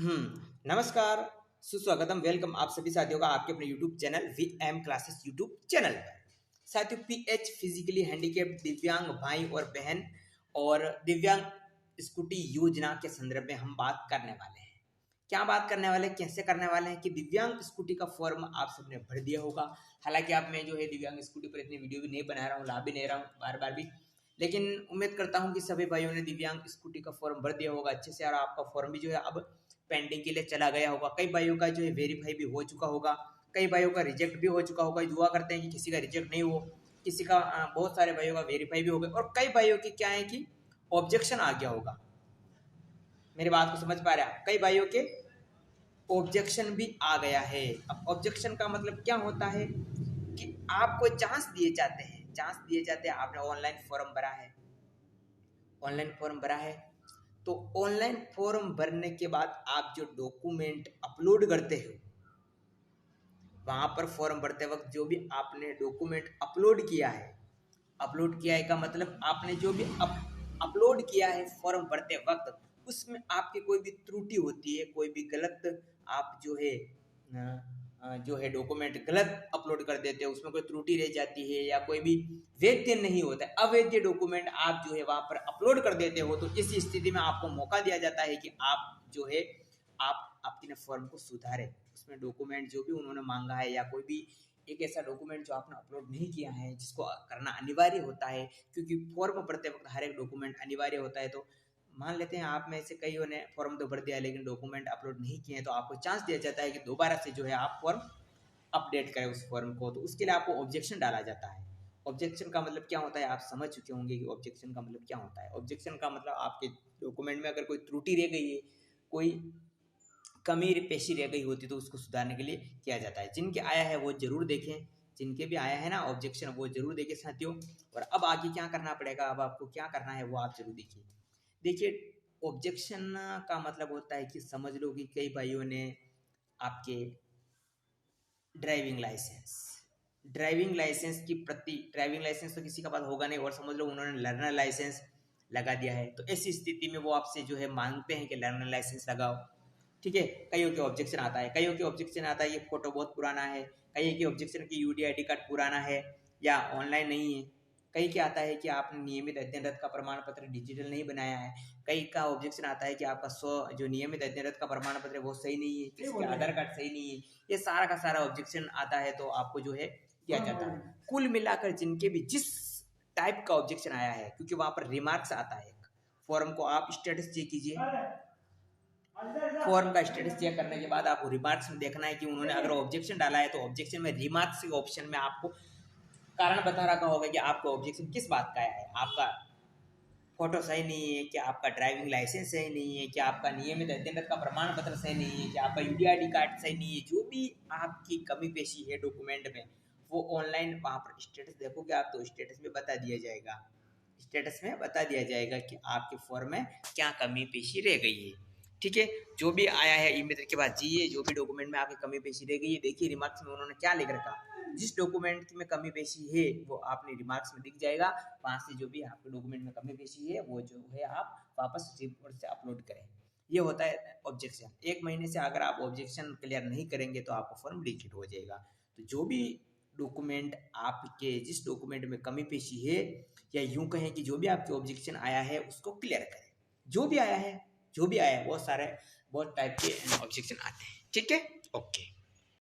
नमस्कार, सुस्वागतम, वेलकम आप सभी साथियों का आपके अपने YouTube channel VM classes YouTube channel पर। साथियों, PH फिजिकली हैंडीकैप्ड दिव्यांग भाई और बहन और दिव्यांग स्कूटी योजना के संदर्भ में हम बात करने वाले हैं। क्या बात करने वाले हैं, कैसे करने वाले हैं कि दिव्यांग स्कूटी का फॉर्म आप सबने भर दिया होगा। हालांकि आप मैं जो है दिव्यांग स्कूटी पर इतनी वीडियो भी नहीं बना रहा हूँ, ला भी नहीं रहा हूँ बार बार भी, लेकिन उम्मीद करता हूँ कि सभी भाइयों ने दिव्यांग स्कूटी का फॉर्म भर दिया होगा अच्छे से, और आपका फॉर्म भी जो है अब पेंडिंग के लिए चला गया होगा। कई भाइयों का जो है वेरीफाई भी हो चुका होगा, कई भाइयों का रिजेक्ट भी हो चुका होगा। दुआ करते हैं कि किसी का रिजेक्ट नहीं हो, किसी का बहुत सारे भाइयों का वेरीफाई भी हो गया, और कई भाइयों की क्या है कि ऑब्जेक्शन आ गया होगा। मेरी बात को समझ पा रहे हैं? कई भाइयों के ऑब्जेक्शन भी आ गया है। अब ऑब्जेक्शन का मतलब क्या होता है कि आपको चांस दिए जाते हैं, आपने ऑनलाइन फॉर्म भरा है, तो ऑनलाइन फॉर्म भरने के बाद आप जो डॉक्यूमेंट अपलोड करते हो, वहां पर फॉर्म भरते वक्त जो भी आपने डॉक्यूमेंट अपलोड किया है का मतलब आपने जो भी अपलोड किया है फॉर्म भरते वक्त, उसमें आपकी कोई भी त्रुटि होती है, कोई भी गलत आप जो है डॉक्यूमेंट गलत अपलोड कर देते हो, उसमें कोई त्रुटि रह जाती है या कोई भी वैध नहीं होता है, अवैध डॉक्यूमेंट आप जो है वहां पर अपलोड कर देते हो, तो इस स्थिति में आपको मौका दिया जाता है कि आप जो है आप अपने फॉर्म को सुधारें। उसमें डॉक्यूमेंट जो भी उन्होंने मांगा है या कोई भी एक ऐसा डॉक्यूमेंट जो आपने अपलोड नहीं किया है, जिसको करना अनिवार्य होता है, क्योंकि फॉर्म भरते वक्त हर एक डॉक्यूमेंट अनिवार्य होता है। तो मान लेते हैं आप में से कईयों ने फॉर्म तो भर दिया लेकिन डॉक्यूमेंट अपलोड नहीं किए हैं, तो आपको चांस दिया जाता है कि दोबारा से जो है आप फॉर्म अपडेट करें उस फॉर्म को। तो उसके लिए आपको ऑब्जेक्शन डाला जाता है। ऑब्जेक्शन का मतलब क्या होता है आप समझ चुके होंगे कि ऑब्जेक्शन का मतलब क्या होता है। ऑब्जेक्शन का मतलब आपके डॉक्यूमेंट में अगर कोई त्रुटि रह गई है, कोई कमी पेशी रह गई होती, तो उसको सुधारने के लिए किया जाता है। जिनके आया है वो जरूर देखें, जिनके भी आया है ना ऑब्जेक्शन, वो जरूर देखें साथियों। और अब आगे क्या करना पड़ेगा, अब आपको क्या करना है वो आप जरूर देखिए। ऑब्जेक्शन का मतलब होता है कि समझ लो कि कई भाइयों ने आपके ड्राइविंग लाइसेंस की प्रति, ड्राइविंग लाइसेंस तो किसी का पास होगा नहीं, और समझ लो उन्होंने लर्नर लाइसेंस लगा दिया है, तो ऐसी स्थिति में वो आपसे जो है मांगते हैं कि लर्नर लाइसेंस लगाओ। ठीक है, कईयों के ऑब्जेक्शन आता है, ये फोटो बहुत पुराना है, कई के ऑब्जेक्शन की यूडी ID कार्ड पुराना है या ऑनलाइन नहीं है, कई के आता है कि आपने नियमित अध्ययनरत का प्रमाण पत्र डिजिटल नहीं बनाया है, कई का ऑब्जेक्शन आता है कि आपका जो नियमित अध्ययनरत का प्रमाण पत्र है वो सही नहीं है, किसी का आधार कार्ड सही नहीं है। ये सारा का सारा ऑब्जेक्शन आता है, तो आपको जो है किया जाता है। कुल मिलाकर जिनके भी जिस टाइप का ऑब्जेक्शन आया है, क्योंकि वहां पर रिमार्क्स आता है, फॉर्म को आप स्टेटस चेक कीजिए, फॉर्म का स्टेटस चेक करने के बाद आपको रिमार्क्स में देखना है कि उन्होंने अगर ऑब्जेक्शन डाला है तो ऑब्जेक्शन में रिमार्क्स के ऑप्शन में आपको कारण बता रखा होगा कि आपका ऑब्जेक्शन किस बात का है। आपका फोटो सही नहीं है, कि आपका ड्राइविंग लाइसेंस सही नहीं है, कि आपका नियमित अध्ययनरत का प्रमाण पत्र सही नहीं है, कि आपका यूडी ID कार्ड सही नहीं है, जो भी आपकी कमी पेशी है डॉक्यूमेंट में, वो ऑनलाइन वहाँ पर स्टेटस देखोगे आप, तो स्टेटस में बता दिया जाएगा कि आपके फॉर्म में क्या कमी पेशी रह गई है। ठीक है, जो भी आया है ई मित्र के बाद जी, जो भी डॉक्यूमेंट में आपकी कमी पेशी रह गई है, देखिए रिमार्क्स में उन्होंने क्या लिख रखा। जिस डॉक्यूमेंट में कमी पेशी है वो आपने रिमार्क्स में दिख जाएगा, वहां से जो भी आपके डॉक्यूमेंट में कमी पेशी है वो जो है आप वापस रिपोर्ट से अपलोड करें। ये होता है ऑब्जेक्शन। 1 महीने से अगर आप ऑब्जेक्शन क्लियर नहीं करेंगे तो आपका फॉर्म रिजेक्ट हो जाएगा। तो जो भी डॉक्यूमेंट आपके, जिस डॉक्यूमेंट में कमी पेशी है, या यूं कहें कि जो भी आपके ऑब्जेक्शन आया है उसको क्लियर करें। जो भी आया है बहुत सारे बहुत टाइप के ऑब्जेक्शन आते हैं। ठीक है, ओके।